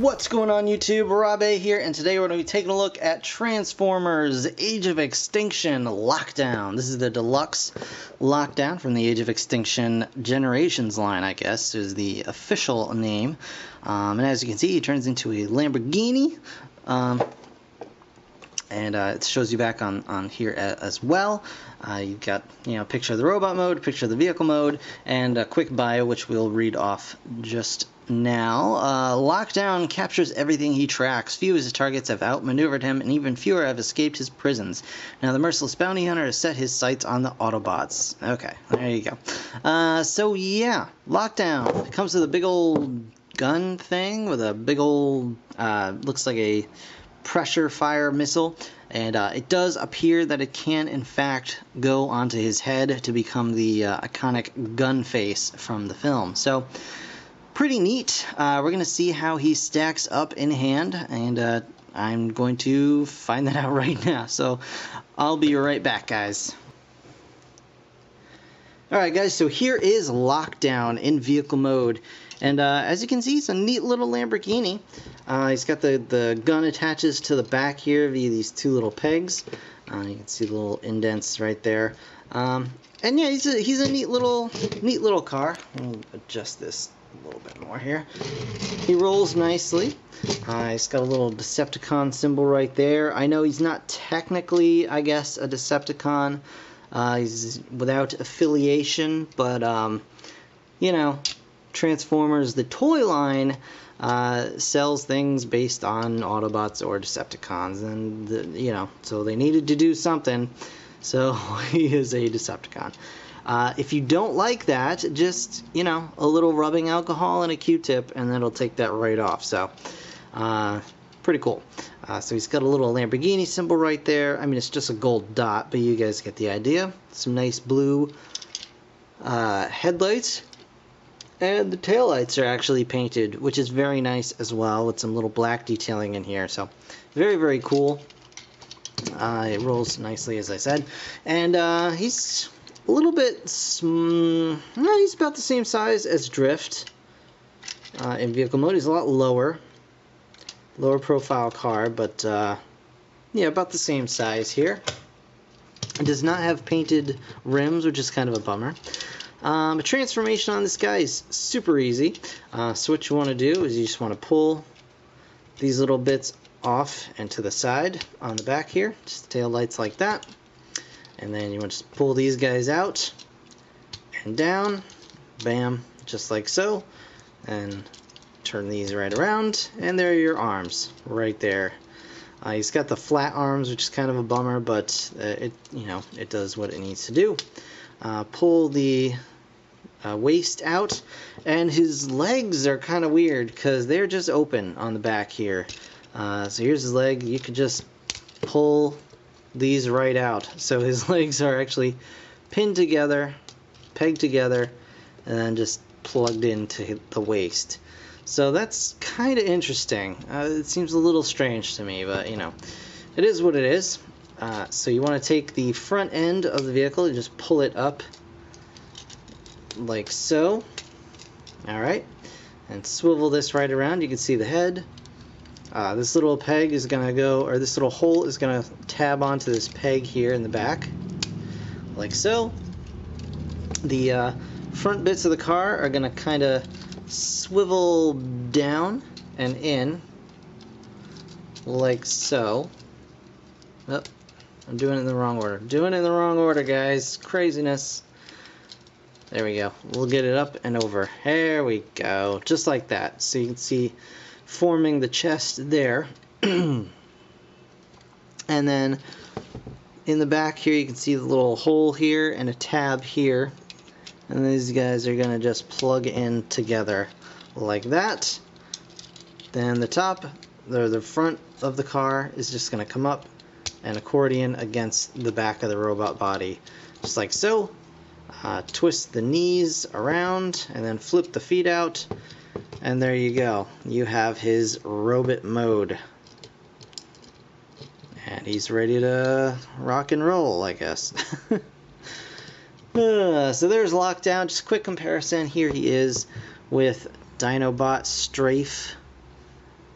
What's going on YouTube? Rob-A here, and today we're going to be taking a look at Transformers Age of Extinction Lockdown. This is the Deluxe Lockdown from the Age of Extinction Generations line, I guess, is the official name. And as you can see, he turns into a Lamborghini. And it shows you back on here as well. You've got, a picture of the robot mode, a picture of the vehicle mode, and a quick bio, which we'll read off just now. Lockdown captures everything he tracks. Few of his targets have outmaneuvered him, and even fewer have escaped his prisons. Now the merciless bounty hunter has set his sights on the Autobots. Okay, there you go. So yeah, Lockdown. It comes with a big old gun thing with a big old, looks like a pressure fire missile, and it does appear that it can in fact go onto his head to become the iconic gun face from the film. So pretty neat. We're going to see how he stacks up in hand, and I'm going to find that out right now. So I'll be right back, guys. Alright guys, so here is Lockdown in vehicle mode, and as you can see, it's a neat little Lamborghini. He's got the gun attaches to the back here via these two little pegs. You can see the little indents right there. And yeah, he's a neat little car. I'll adjust this a little bit more here. He rolls nicely. He's got a little Decepticon symbol right there. I know he's not technically, I guess, a Decepticon. He's without affiliation, but Transformers, the toy line, sells things based on Autobots or Decepticons, and so they needed to do something, so he is a Decepticon. If you don't like that, just a little rubbing alcohol and a Q-tip, and that'll take that right off. So pretty cool. So he's got a little Lamborghini symbol right there. I mean, it's just a gold dot, but you guys get the idea. Some nice blue headlights. And the taillights are actually painted, which is very nice as well, with some little black detailing in here. So very, very cool. It rolls nicely, as I said. And he's a little bit... he's about the same size as Drift in vehicle mode. He's a lot lower. Lower profile car, but yeah, about the same size here. It does not have painted rims, which is kind of a bummer. A transformation on this guy is super easy. So what you want to do is you just want to pull these little bits off and to the side on the back here, just tail lights like that, and then you want to just pull these guys out and down, bam, just like so, and turn these right around, and there are your arms right there. He's got the flat arms, which is kind of a bummer, but it does what it needs to do. Pull the waist out, and his legs are kind of weird because they're just open on the back here. So here's his leg. You could just pull these right out. So his legs are actually pinned together, pegged together, and then just plugged into the waist. So that's kind of interesting. It seems a little strange to me, but it is what it is. So you want to take the front end of the vehicle and just pull it up like so. Alright, and swivel this right around. You can see the head. This little peg is going to go, or this little hole is going to tab onto this peg here in the back, like so. The front bits of the car are going to kind of swivel down and in, like so. Oh, I'm doing it in the wrong order. Doing it in the wrong order, guys. Craziness. There we go. We'll get it up and over. There we go. Just like that. So you can see forming the chest there. And then in the back here you can see the little hole here and a tab here. And these guys are going to just plug in together like that. Then the top, the front of the car is just going to come up and accordion against the back of the robot body, just like so. Twist the knees around and then flip the feet out, and there you go. You have his robot mode, and he's ready to rock and roll, I guess. So there's Lockdown. Just a quick comparison. Here he is with Dinobot Strafe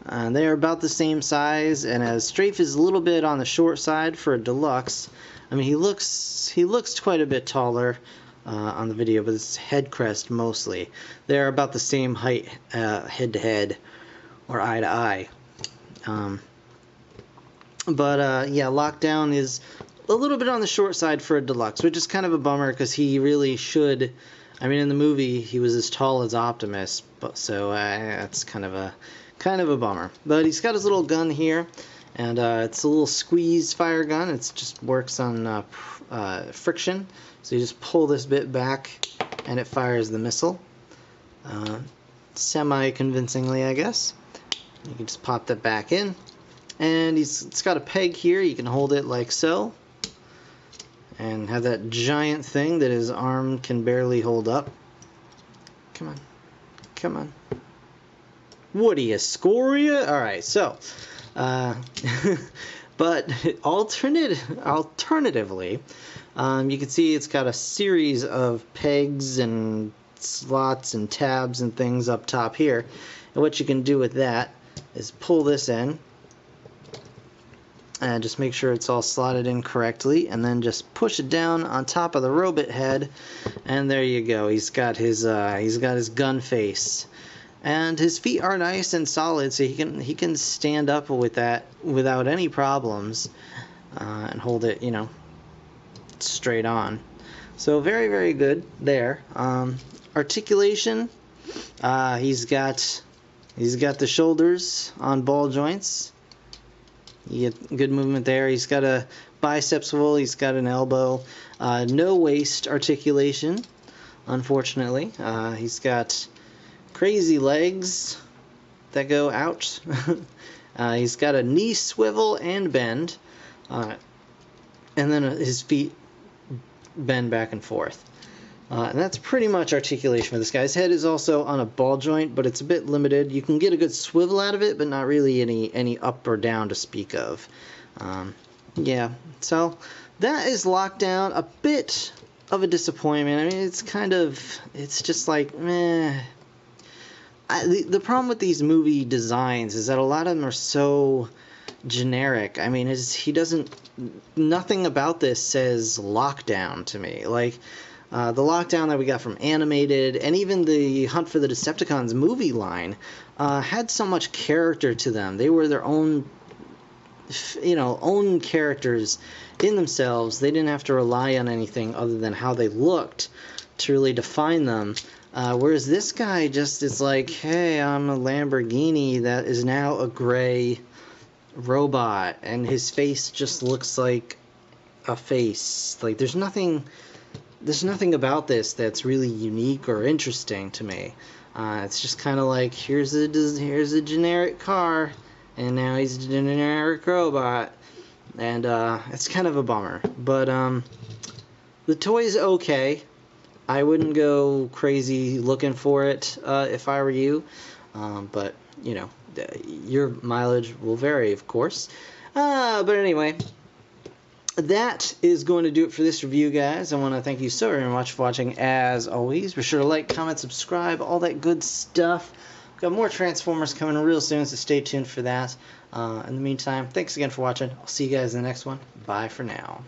They're about the same size, and as Strafe is a little bit on the short side for a Deluxe, I mean, he looks quite a bit taller on the video, but it's head crest mostly. They're about the same height head to head or eye to eye. Yeah, Lockdown is a little bit on the short side for a Deluxe, which is kind of a bummer because he really should. I mean, in the movie, he was as tall as Optimus, but so that's kind of a bummer. But he's got his little gun here, and it's a little squeeze fire gun. It just works on friction. So you just pull this bit back, and it fires the missile. Semi-convincingly, I guess. You can just pop that back in. And it's got a peg here. You can hold it like so. And have that giant thing that his arm can barely hold up. Come on. Come on. Woody Ascoria? Alright, so. But alternatively, you can see it's got a series of pegs and slots and tabs and things up top here. And what you can do with that is pull this in. And just make sure it's all slotted in correctly, and then just push it down on top of the robot head, and there you go. He's got his gun face, and his feet are nice and solid, so he can stand up with that without any problems, and hold it, you know, straight on. So very, very good there. Articulation, he's got the shoulders on ball joints. You get good movement there. He's got a bicep swivel. He's got an elbow. No waist articulation, unfortunately. He's got crazy legs that go out. He's got a knee swivel and bend. And then his feet bend back and forth. And that's pretty much articulation for this guy. His head is also on a ball joint, but it's a bit limited. You can get a good swivel out of it, but not really any up or down to speak of. Yeah, so that is Lockdown. A bit of a disappointment. I mean, it's just like, meh. The problem with these movie designs is that a lot of them are so generic. I mean, nothing about this says Lockdown to me. Like, the Lockdown that we got from Animated, and even the Hunt for the Decepticons movie line, had so much character to them. They were their own, own characters in themselves. They didn't have to rely on anything other than how they looked to really define them. Whereas this guy just is like, hey, I'm a Lamborghini that is now a gray robot, and his face just looks like a face. Like, there's nothing about this that's really unique or interesting to me. It's just kind of like, here's a generic car, and now he's a generic robot, and it's kind of a bummer. But the toy's okay. I wouldn't go crazy looking for it if I were you, but your mileage will vary, of course. But anyway, that is going to do it for this review, guys. I want to thank you so very much for watching, as always. Be sure to like, comment, subscribe, all that good stuff. We've got more Transformers coming real soon, so stay tuned for that. In the meantime, thanks again for watching. I'll see you guys in the next one. Bye for now.